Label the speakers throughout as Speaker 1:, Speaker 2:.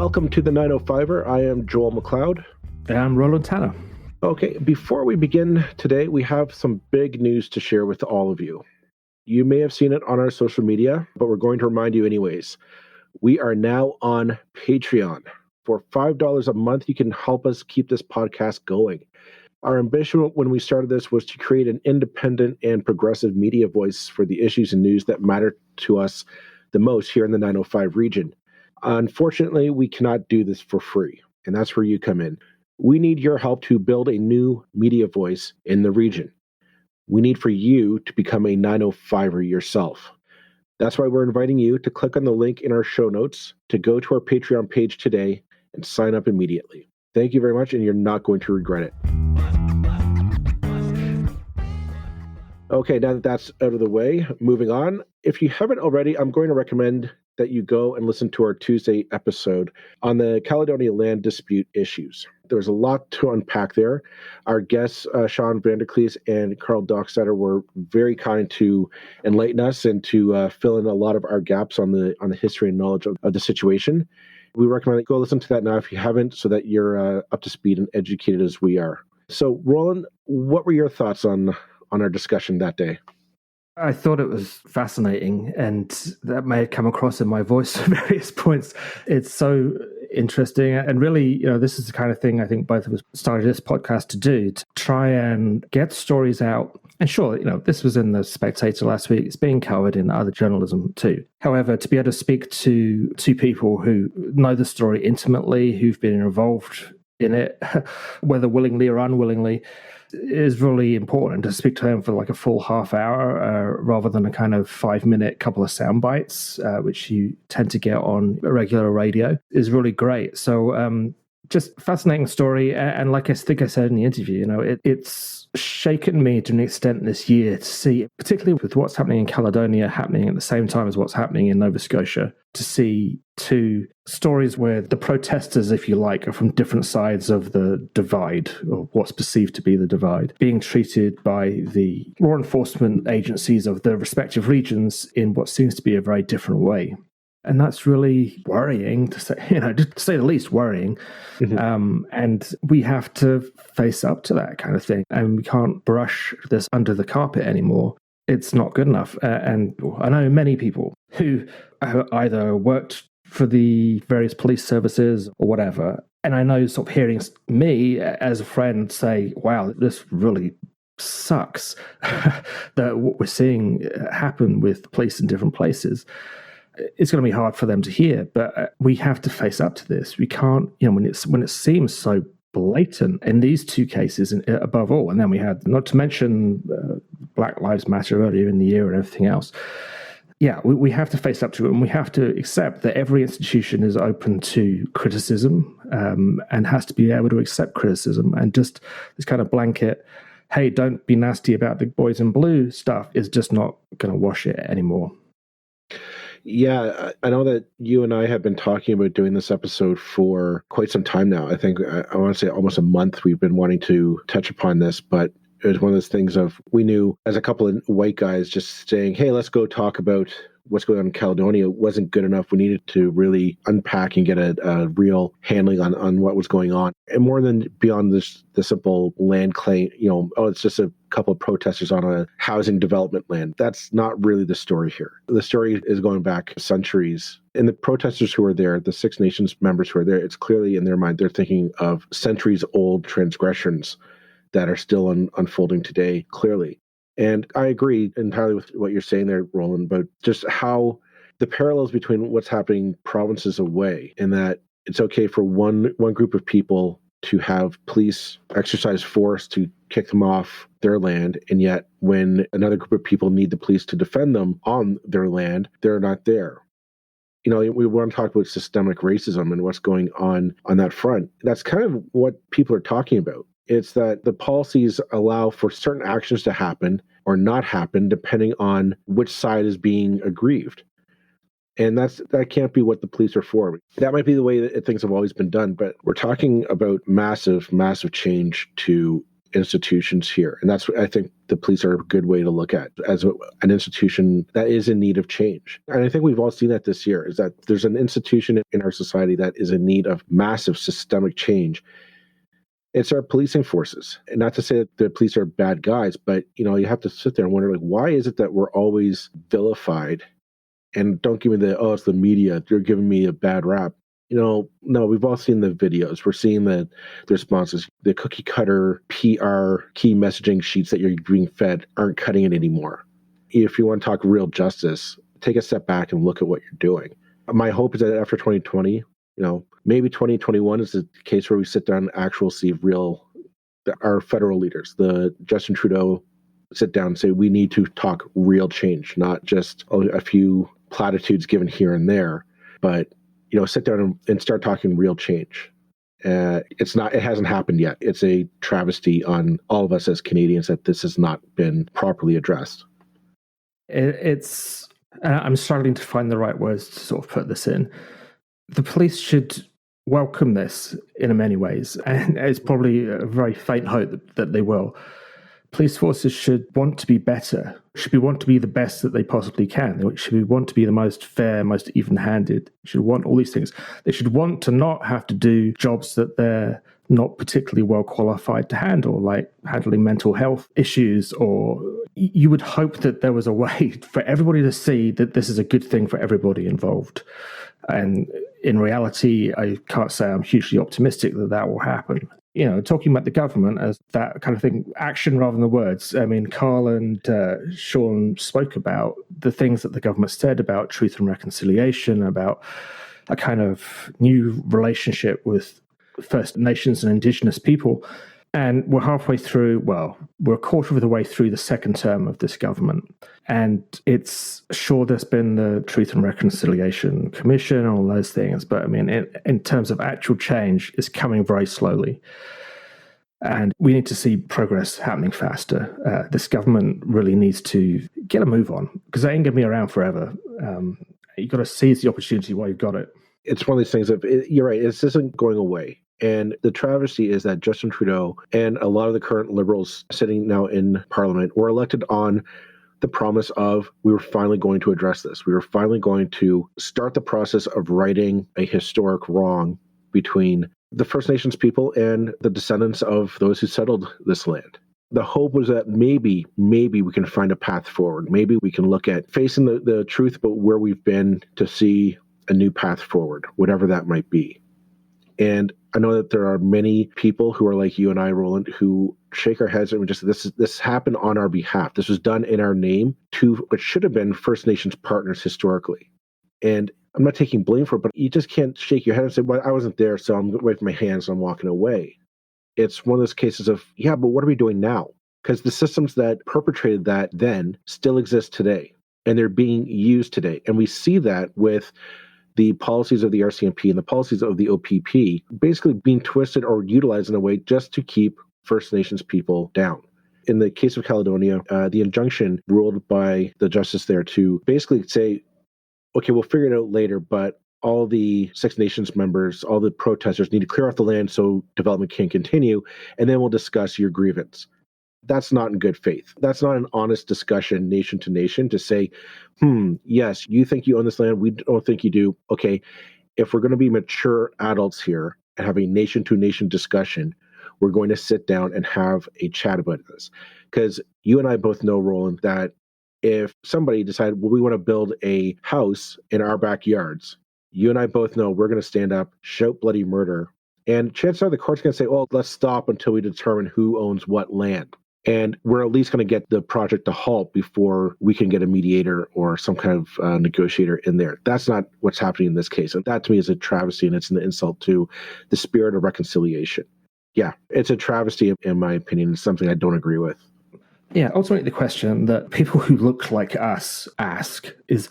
Speaker 1: Welcome to the 905er. I am Joel McLeod.
Speaker 2: And I'm Roland Tanner.
Speaker 1: Okay, before we begin today, we have some big news to share with all of you. You may have seen it on our social media, but we're going to remind you anyways. We are now on Patreon. For $5 a month, you can help us keep this podcast going. Our ambition when we started this was to create an independent and progressive media voice for the issues and news that matter to us the most here in the 905 region. Unfortunately, we cannot do this for free, and that's where you come in. We need your help to build a new media voice in the region. We need for you to become a 905er yourself. That's why we're inviting you to click on the link in our show notes to go to our Patreon page today and sign up immediately. Thank you very much, and you're not going to regret it. Okay, now that that's out of the way, moving on. If you haven't already, I'm going to recommend that you go and listen to our Tuesday episode on the Caledonia land dispute issues. There's a lot to unpack there. Our guests, Sean Vanderklis and Karl Dockstader, were very kind to enlighten us and to fill in a lot of our gaps on the history and knowledge of the situation. We recommend that you go listen to that now if you haven't, so that you're up to speed and educated as we are. So, Roland, what were your thoughts on our discussion that day?
Speaker 2: I thought it was fascinating, and that may have come across in my voice at various points. It's so interesting, and really, this is the kind of thing I think both of us started this podcast to do, to try and get stories out. And sure, this was in the Spectator last week. It's being covered in other journalism too. However, to be able to speak to two people who know the story intimately, who've been involved in it, whether willingly or unwillingly, is really important. To speak to them for like a full half hour rather than a kind of 5-minute couple of sound bites, which you tend to get on regular radio, is really great. So just fascinating story. And like I think I said in the interview, it's shaken me to an extent this year to see, particularly with what's happening in Caledonia happening at the same time as what's happening in Nova Scotia, to see two stories where the protesters, if you like, are from different sides of the divide, or what's perceived to be the divide, being treated by the law enforcement agencies of the respective regions in what seems to be a very different way. And that's really worrying, to say the least, worrying. Mm-hmm. And we have to face up to that kind of thing. And we can't brush this under the carpet anymore. It's not good enough. And I know many people who have either worked for the various police services or whatever. And I know sort of hearing me as a friend say, wow, this really sucks that what we're seeing happen with police in different places. It's going to be hard for them to hear, but we have to face up to this. We can't, when it seems so blatant in these two cases, above all, and then we had, not to mention Black Lives Matter earlier in the year and everything else. Yeah, we have to face up to it, and we have to accept that every institution is open to criticism and has to be able to accept criticism. And just this kind of blanket, hey, don't be nasty about the boys in blue stuff, is just not going to wash it anymore.
Speaker 1: Yeah, I know that you and I have been talking about doing this episode for quite some time now. I think I want to say almost a month we've been wanting to touch upon this, but it was one of those things of, we knew as a couple of white guys just saying, hey, let's go talk about what's going on in Caledonia wasn't good enough. We needed to really unpack and get a real handling on what was going on. And more than beyond the simple land claim, it's just a couple of protesters on a housing development land. That's not really the story here. The story is going back centuries. And the protesters who are there, the Six Nations members who are there, it's clearly in their mind, they're thinking of centuries-old transgressions that are still unfolding today, clearly. And I agree entirely with what you're saying there, Roland, but just how the parallels between what's happening provinces away, and that it's okay for one group of people to have police exercise force to kick them off their land, and yet when another group of people need the police to defend them on their land, they're not there. We want to talk about systemic racism and what's going on that front. That's kind of what people are talking about. It's that the policies allow for certain actions to happen or not happen depending on which side is being aggrieved. And that can't be what the police are for. That might be the way that things have always been done, but we're talking about massive, massive change to institutions here. And that's what I think the police are a good way to look at as an institution that is in need of change. And I think we've all seen that this year, is that there's an institution in our society that is in need of massive systemic change. It's our policing forces. And not to say that the police are bad guys, but you have to sit there and wonder, like, why is it that we're always vilified? And don't give me it's the media, you're giving me a bad rap. No, we've all seen the videos. We're seeing the responses. The cookie cutter PR key messaging sheets that you're being fed aren't cutting it anymore. If you want to talk real justice, take a step back and look at what you're doing. My hope is that after 2020, maybe 2021 is the case where we sit down and actually see our federal leaders, the Justin Trudeau, sit down and say, we need to talk real change, not just a few platitudes given here and there, but sit down and start talking real change. It hasn't happened yet. It's a travesty on all of us as Canadians that this has not been properly addressed.
Speaker 2: I'm struggling to find the right words to sort of put this in. The police should welcome this in many ways, and it's probably a very faint hope that they will. Police forces should want to be better, should want to be the best that they possibly can. They should want to be the most fair, most even-handed, should want all these things. They should want to not have to do jobs that they're not particularly well qualified to handle, like handling mental health issues, or you would hope that there was a way for everybody to see that this is a good thing for everybody involved. And in reality, I can't say I'm hugely optimistic that will happen. Talking about the government as that kind of thing, action rather than the words. I mean, Karl and Sean spoke about the things that the government said about truth and reconciliation, about a kind of new relationship with First Nations and Indigenous people. And we're halfway through, we're a quarter of the way through the second term of this government. And it's sure there's been the Truth and Reconciliation Commission and all those things. But I mean, in terms of actual change, it's coming very slowly. And we need to see progress happening faster. This government really needs to get a move on, because they ain't going to be around forever. You've got to seize the opportunity while you've got it.
Speaker 1: It's one of these things that, you're right, this isn't going away. And the travesty is that Justin Trudeau and a lot of the current Liberals sitting now in Parliament were elected on the promise of, we were finally going to address this. We were finally going to start the process of righting a historic wrong between the First Nations people and the descendants of those who settled this land. The hope was that maybe we can find a path forward. Maybe we can look at facing the truth about where we've been to see a new path forward, whatever that might be. And I know that there are many people who are like you and I, Roland, who shake our heads and just, this happened on our behalf. This was done in our name to what should have been First Nations partners historically. And I'm not taking blame for it, but you just can't shake your head and say, well, I wasn't there, so I'm waving my hands and I'm walking away. It's one of those cases of, yeah, but what are we doing now? Because the systems that perpetrated that then still exist today, and they're being used today. And we see that with the policies of the RCMP and the policies of the OPP basically being twisted or utilized in a way just to keep First Nations people down. In the case of Caledonia, the injunction ruled by the justice there to basically say, okay, we'll figure it out later, but all the Six Nations members, all the protesters need to clear off the land so development can continue, and then we'll discuss your grievance. That's not in good faith. That's not an honest discussion nation to nation to say, yes, you think you own this land. We don't think you do. Okay, if we're going to be mature adults here and have a nation to nation discussion, we're going to sit down and have a chat about this. Because you and I both know, Roland, that if somebody decided, well, we want to build a house in our backyards, you and I both know we're going to stand up, shout bloody murder. And chances are the court's going to say, well, let's stop until we determine who owns what land. And we're at least going to get the project to halt before we can get a mediator or some kind of negotiator in there. That's not what's happening in this case. And that to me is a travesty, and it's an insult to the spirit of reconciliation. Yeah, it's a travesty in my opinion. It's something I don't agree with.
Speaker 2: Yeah, ultimately the question that people who look like us ask is,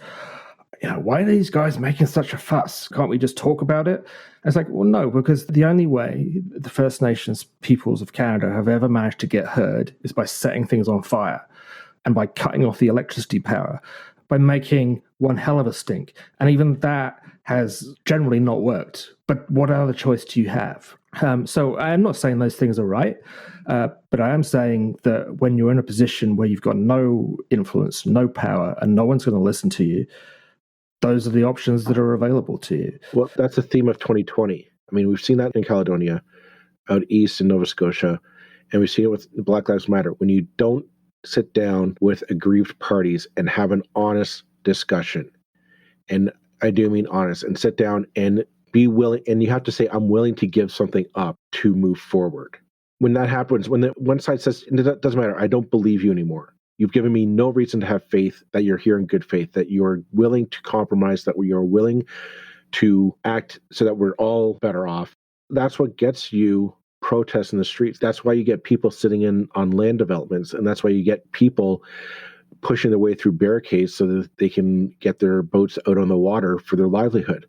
Speaker 2: why are these guys making such a fuss? Can't we just talk about it? And it's like, well, no, because the only way the First Nations peoples of Canada have ever managed to get heard is by setting things on fire and by cutting off the electricity power, by making one hell of a stink. And even that has generally not worked. But what other choice do you have? So I'm not saying those things are right, but I am saying that when you're in a position where you've got no influence, no power, and no one's going to listen to you, those are the options that are available to you.
Speaker 1: Well, that's the theme of 2020. I mean, we've seen that in Caledonia, out east in Nova Scotia, and we've seen it with Black Lives Matter. When you don't sit down with aggrieved parties and have an honest discussion, and I do mean honest, and sit down and be willing, and you have to say, I'm willing to give something up to move forward. When that happens, when the one side says, it doesn't matter, I don't believe you anymore. You've given me no reason to have faith that you're here in good faith, that you're willing to compromise, that we are willing to act so that we're all better off. That's what gets you protests in the streets. That's why you get people sitting in on land developments, and that's why you get people pushing their way through barricades so that they can get their boats out on the water for their livelihood.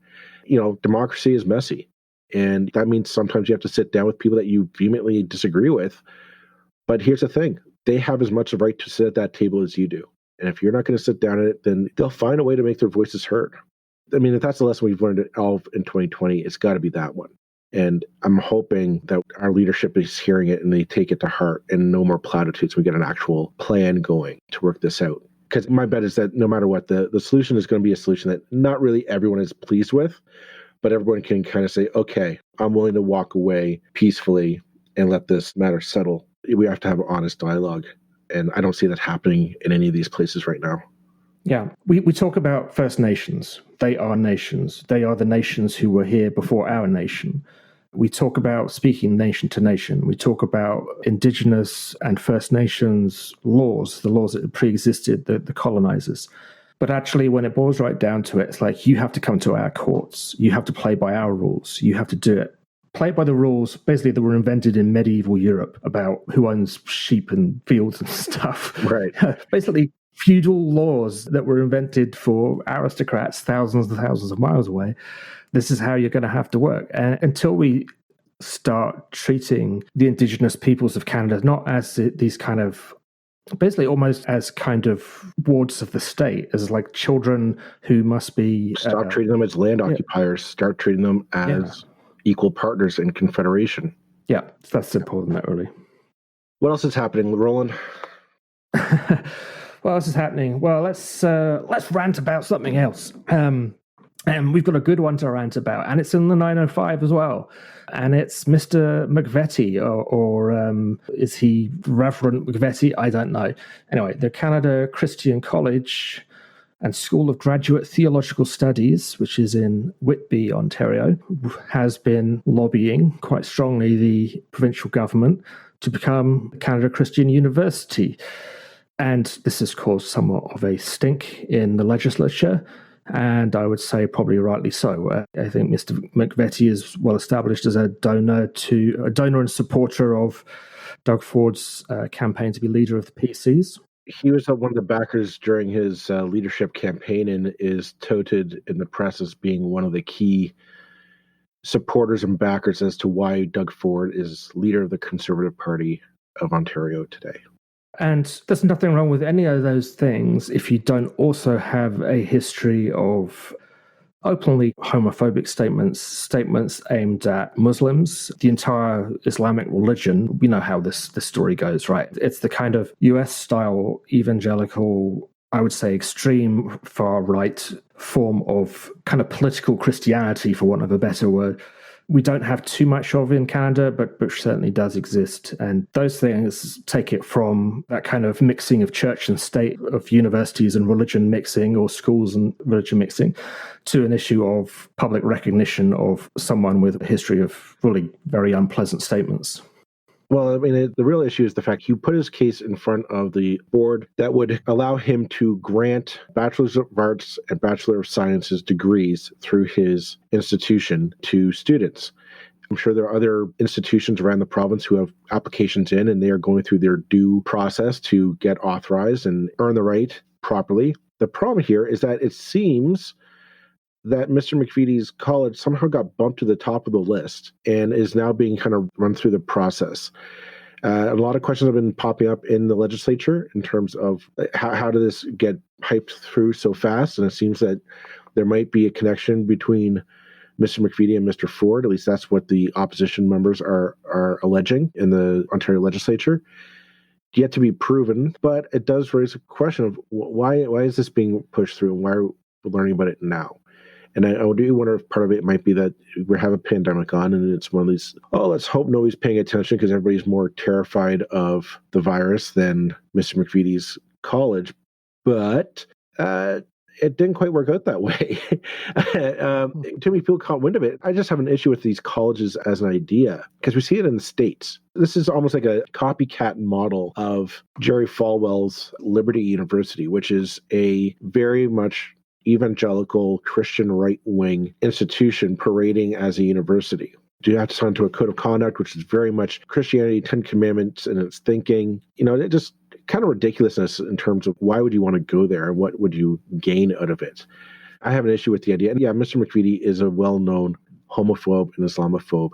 Speaker 1: Democracy is messy, and that means sometimes you have to sit down with people that you vehemently disagree with. But here's the thing. They have as much a right to sit at that table as you do. And if you're not going to sit down at it, then they'll find a way to make their voices heard. I mean, if that's the lesson we've learned all in 2020, it's got to be that one. And I'm hoping that our leadership is hearing it and they take it to heart, and no more platitudes. We get an actual plan going to work this out. Because my bet is that no matter what, the solution is going to be a solution that not really everyone is pleased with, but everyone can kind of say, okay, I'm willing to walk away peacefully and let this matter settle. We have to have an honest dialogue. And I don't see that happening in any of these places right now.
Speaker 2: Yeah, we talk about First Nations. They are nations. They are the nations who were here before our nation. We talk about speaking nation to nation. We talk about Indigenous and First Nations laws, the laws that pre-existed the colonizers. But actually, when it boils right down to it, it's like, you have to come to our courts. You have to play by our rules. You have to do it. Play by the rules, basically, that were invented in medieval Europe about who owns sheep and fields and stuff.
Speaker 1: Right.
Speaker 2: Basically, feudal laws that were invented for aristocrats thousands and thousands of miles away. This is how you're going to have to work. And until we start treating the Indigenous peoples of Canada not as these kind of, basically almost as kind of wards of the state, as like children who must be...
Speaker 1: Stop treating them as land occupiers. Start treating them as equal partners in confederation.
Speaker 2: Yeah, that's simple, isn't it, really?
Speaker 1: What else is happening, Roland?
Speaker 2: What else is happening? Well, let's rant about something else. And we've got a good one to rant about, and it's in the 905 as well. And it's Mr. McVety, or is he Reverend McVety? I don't know. Anyway, the Canada Christian College and School of Graduate Theological Studies, which is in Whitby, Ontario, has been lobbying quite strongly the provincial government to become Canada Christian University. And this has caused somewhat of a stink in the legislature, and I would say probably rightly so. I think Mr. McVety is well established as a donor and supporter of Doug Ford's campaign to be leader of the PCs.
Speaker 1: He was one of the backers during his leadership campaign, and is touted in the press as being one of the key supporters and backers as to why Doug Ford is leader of the Conservative Party of Ontario today. And
Speaker 2: there's nothing wrong with any of those things if you don't also have a history of openly homophobic statements aimed at Muslims, the entire Islamic religion. We know how this story goes, right? It's the kind of US-style evangelical, I would say extreme far-right form of kind of political Christianity, for want of a better word. We don't have too much of in Canada, but certainly does exist. And those things take it from that kind of mixing of church and state, of universities and religion mixing, or schools and religion mixing, to an issue of public recognition of someone with a history of really very unpleasant statements.
Speaker 1: Well, I mean, the real issue is the fact he put his case in front of the board that would allow him to grant Bachelor's of Arts and Bachelor of Sciences degrees through his institution to students. I'm sure there are other institutions around the province who have applications in, and they are going through their due process to get authorized and earn the right properly. The problem here is that it seems that Mr. McVety's college somehow got bumped to the top of the list and is now being kind of run through the process. A lot of questions have been popping up in the legislature in terms of how did this get hyped through so fast? And it seems that there might be a connection between Mr. McVety and Mr. Ford. At least that's what the opposition members are alleging in the Ontario legislature. Yet to be proven, but it does raise a question of why is this being pushed through, and why are we learning about it now? And I do wonder if part of it might be that we have a pandemic on, and it's one of these, let's hope nobody's paying attention because everybody's more terrified of the virus than Mr. McVety's college. But it didn't quite work out that way. Too many people caught wind of it. I just have an issue with these colleges as an idea because we see it in the States. This is almost like a copycat model of Jerry Falwell's Liberty University, which is a very much evangelical Christian right-wing institution parading as a university. Do you have to sign to a code of conduct, which is very much Christianity, 10 Commandments in its thinking? It just kind of ridiculousness in terms of why would you want to go there and what would you gain out of it? I have an issue with the idea. And yeah, Mr. McVety is a well-known homophobe and Islamophobe.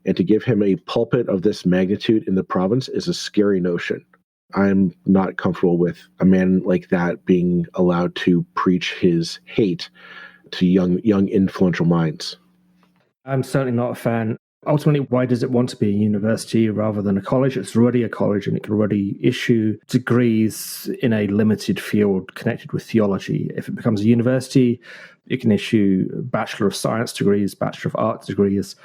Speaker 1: And to give him a pulpit of this magnitude in the province is a scary notion. I'm not comfortable with a man like that being allowed to preach his hate to young influential minds.
Speaker 2: I'm certainly not a fan. Ultimately, why does it want to be a university rather than a college? It's already a college and it can already issue degrees in a limited field connected with theology. If it becomes a university, it can issue Bachelor of Science degrees, Bachelor of Arts degrees.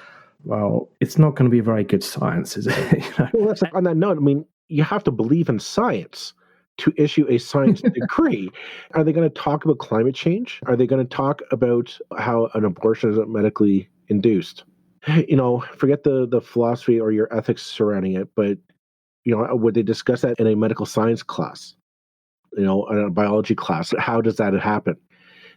Speaker 2: Well, it's not going to be a very good science, is it?
Speaker 1: Well, on that note, you have to believe in science to issue a science degree. Are they going to talk about climate change? Are they going to talk about how an abortion is medically induced? Forget the philosophy or your ethics surrounding it, but, would they discuss that in a medical science class, in a biology class? How does that happen?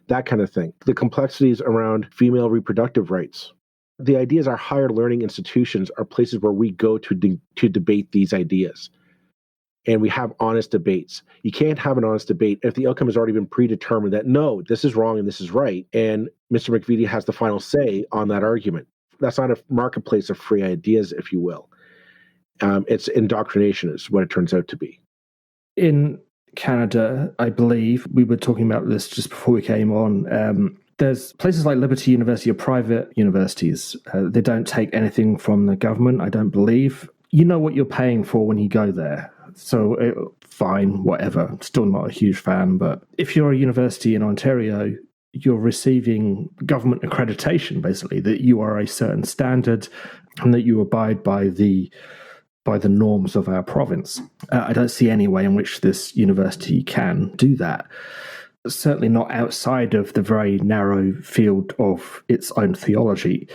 Speaker 1: That kind of thing. The complexities around female reproductive rights. The ideas are higher learning institutions are places where we go to debate these ideas. And we have honest debates. You can't have an honest debate if the outcome has already been predetermined that, no, this is wrong and this is right. And Mr. McVety has the final say on that argument. That's not a marketplace of free ideas, if you will. It's indoctrination is what it turns out to be.
Speaker 2: In Canada, I believe, we were talking about this just before we came on, there's places like Liberty University or private universities. They don't take anything from the government, I don't believe. You know what you're paying for when you go there. So fine, whatever. Still not a huge fan, but if you're a university in Ontario, you're receiving government accreditation, basically, that you are a certain standard and that you abide by the norms of our province. I don't see any way in which this university can do that. Certainly not outside of the very narrow field of its own theology.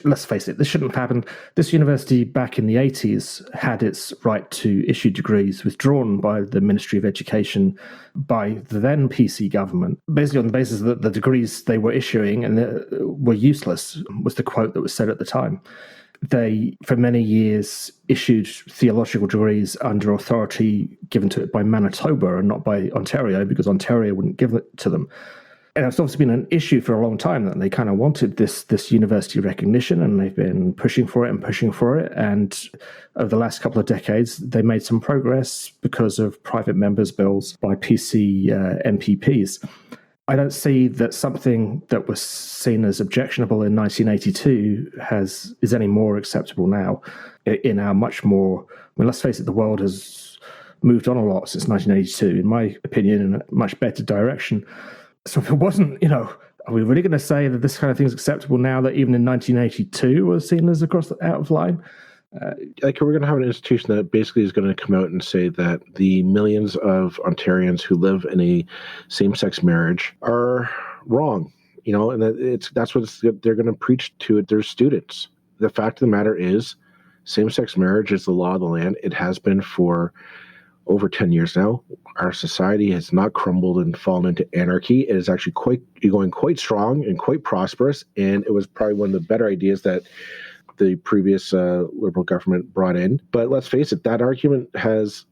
Speaker 2: Let's face it, this shouldn't have happened. This university back in the 80s had its right to issue degrees withdrawn by the Ministry of Education by the then PC government, basically on the basis that the degrees they were issuing and were useless, was the quote that was said at the time. They, for many years, issued theological degrees under authority given to it by Manitoba and not by Ontario, because Ontario wouldn't give it to them. And it's obviously been an issue for a long time that they kind of wanted this university recognition, and they've been pushing for it. And over the last couple of decades, they made some progress because of private members' bills by PC MPPs. I don't see that something that was seen as objectionable in 1982 is any more acceptable now in our much more... let's face it, the world has moved on a lot since 1982, in my opinion, in a much better direction. So if it wasn't, are we really going to say that this kind of thing is acceptable now that even in 1982 was seen as out of line?
Speaker 1: We're going to have an institution that basically is going to come out and say that the millions of Ontarians who live in a same-sex marriage are wrong, and that's what they're going to preach to their students. The fact of the matter is, same-sex marriage is the law of the land. It has been for over 10 years now. Our society has not crumbled and fallen into anarchy. It is actually going quite strong and quite prosperous, and it was probably one of the better ideas that the previous Liberal government brought in. But let's face it, that argument has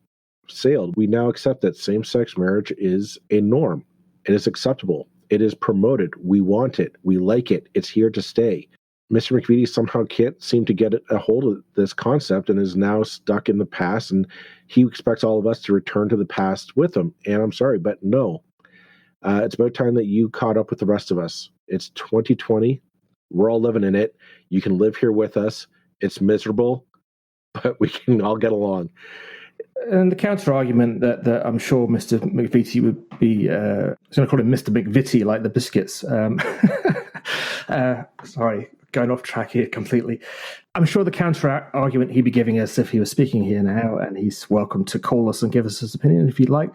Speaker 1: sailed. We now accept that same-sex marriage is a norm. It is acceptable. It is promoted. We want it. We like it. It's here to stay. Mr. McVety somehow can't seem to get a hold of this concept and is now stuck in the past, and he expects all of us to return to the past with him. And I'm sorry, but no. It's about time that you caught up with the rest of us. It's 2020. We're all living in it. You can live here with us. It's miserable, but we can all get along.
Speaker 2: And the counter argument that I'm sure Mr. McVety would be, I was going to call him Mr. McVety, like the biscuits. Sorry, going off track here completely. I'm sure the counter argument he'd be giving us if he was speaking here now, and he's welcome to call us and give us his opinion if you'd like,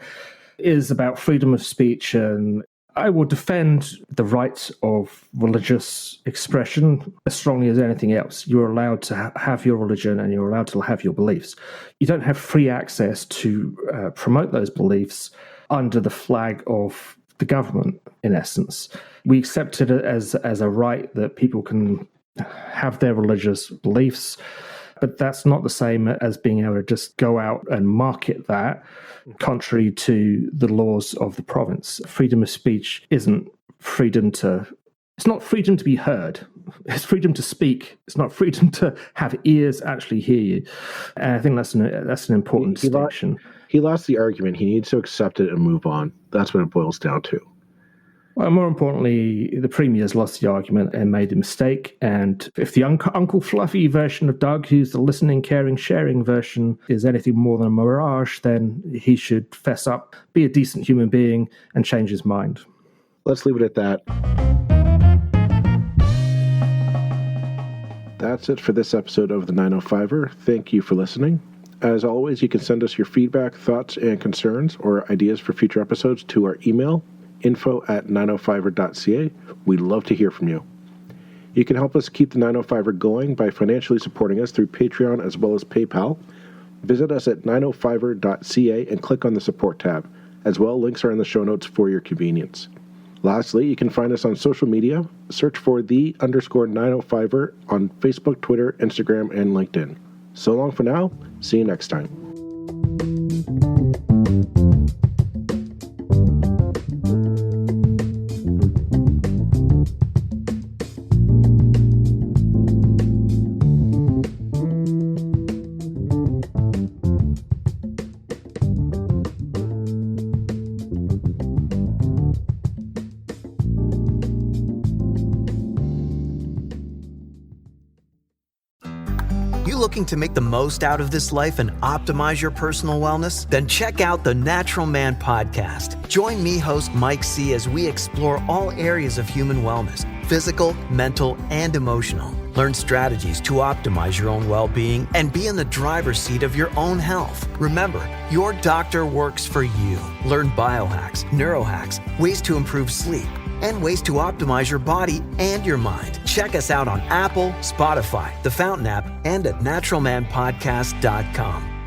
Speaker 2: is about freedom of speech. And I will defend the right of religious expression as strongly as anything else. You're allowed to have your religion and you're allowed to have your beliefs. You don't have free access to promote those beliefs under the flag of the government, in essence. We accept it as a right that people can have their religious beliefs, but that's not the same as being able to just go out and market that contrary to the laws of the province. Freedom of speech isn't freedom to... It's not freedom to be heard. It's freedom to speak. It's not freedom to have ears actually hear you. And I think that's an important distinction.
Speaker 1: He lost the argument. He needs to accept it and move on. That's what it boils down to.
Speaker 2: Well, more importantly, the Premier's lost the argument and made a mistake. And if the Uncle Fluffy version of Doug, who's the listening, caring, sharing version, is anything more than a mirage, then he should fess up, be a decent human being, and change his mind.
Speaker 1: Let's leave it at that. That's it for this episode of the 905er. Thank you for listening. As always, you can send us your feedback, thoughts, and concerns, or ideas for future episodes to our email, info@905er.ca. We'd love to hear from you. You can help us keep the 905er going by financially supporting us through Patreon as well as PayPal. Visit us at 905er.ca and click on the support tab. As well, links are in the show notes for your convenience. Lastly, you can find us on social media. Search for _905er on Facebook, Twitter, Instagram, and LinkedIn. So long for now. See you next time.
Speaker 3: Looking to make the most out of this life and optimize your personal wellness? Then check out the Natural Man Podcast. Join me, host Mike C., as we explore all areas of human wellness, physical, mental, and emotional. Learn strategies to optimize your own well-being and be in the driver's seat of your own health. Remember, your doctor works for you. Learn biohacks, neurohacks, ways to improve sleep, and ways to optimize your body and your mind. Check us out on Apple, Spotify, the Fountain app, and at naturalmanpodcast.com.